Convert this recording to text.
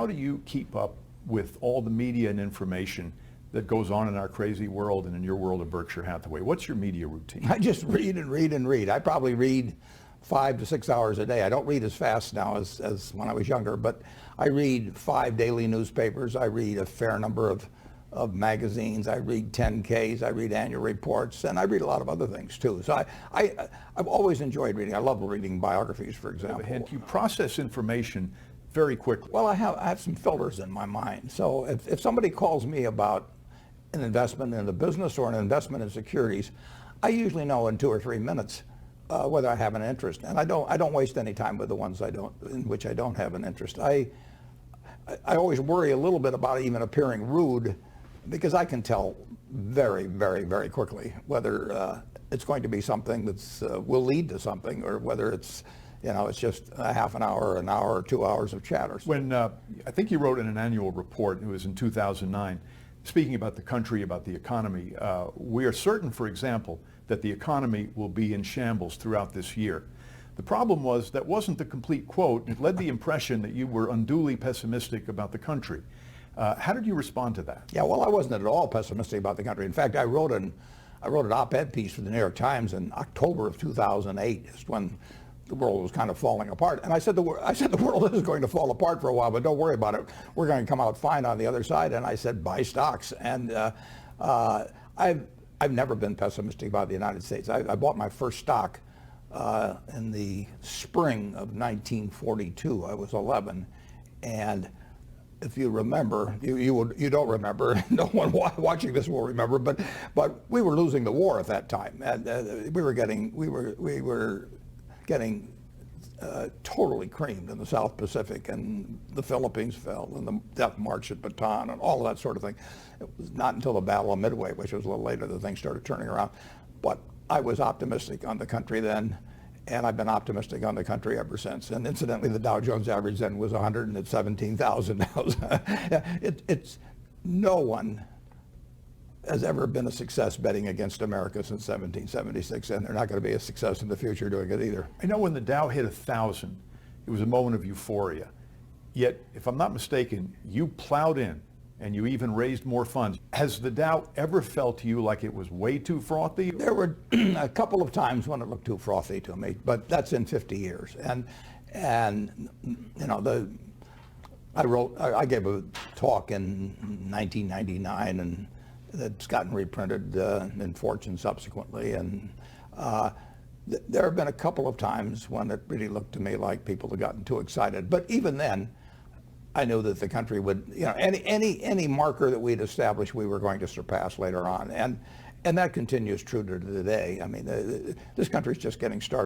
How do you keep up with all the media and information that goes on in our crazy world and in your world of Berkshire Hathaway? What's your media routine? I just read and read and read. I probably read 5 to 6 hours a day. I don't read as fast now as when I was younger, but I read 5 daily newspapers. I read a fair number of magazines. I read 10Ks. I read annual reports, and I read a lot of other things too. So I've always enjoyed reading. I love reading biographies, for example. And you process information very quickly. Well, I have some filters in my mind. So if somebody calls me about an investment in a business or an investment in securities, I usually know in 2 or 3 minutes whether I have an interest, and I don't waste any time with the ones in which I don't have an interest. I always worry a little bit about even appearing rude, because I can tell very, very, very quickly whether it's going to be something that's will lead to something, or whether it's just a half an hour or 2 hours of chatter. When I think you wrote in an annual report, it was in 2009, speaking about the country, about the economy, we are certain, for example, that the economy will be in shambles throughout this year. The problem was that wasn't the complete quote. It led the impression that you were unduly pessimistic about the country. How did you respond to that? Yeah, well, I wasn't at all pessimistic about the country. In fact, I wrote an op-ed piece for the New York Times in October of 2008, just when the world was kind of falling apart. And I said the world is going to fall apart for a while, but don't worry about it. We're going to come out fine on the other side. And I said, buy stocks. And I've never been pessimistic about the United States. I bought my first stock in the spring of 1942. I was 11, and if you remember, you don't remember. No one watching this will remember, but we were losing the war at that time, and we were getting totally creamed in the South Pacific, and the Philippines fell, and the Death March at Bataan, and all of that sort of thing. It was not until the Battle of Midway, which was a little later, that things started turning around. But I was optimistic on the country then, and I've been optimistic on the country ever since. And incidentally, the Dow Jones average then was 117,000 now. No one has ever been a success betting against America since 1776, and they're not going to be a success in the future doing it either. I know when the Dow hit 1,000, it was a moment of euphoria. Yet, if I'm not mistaken, you plowed in and you even raised more funds. Has the Dow ever felt to you like it was way too frothy? There were a couple of times when it looked too frothy to me, but that's in 50 years. And I gave a talk in 1999, and it's gotten reprinted in Fortune subsequently. And there have been a couple of times when it really looked to me like people had gotten too excited. But even then, I knew that the country would, any marker that we'd established, we were going to surpass later on. And that continues true to today. I mean, this country's just getting started.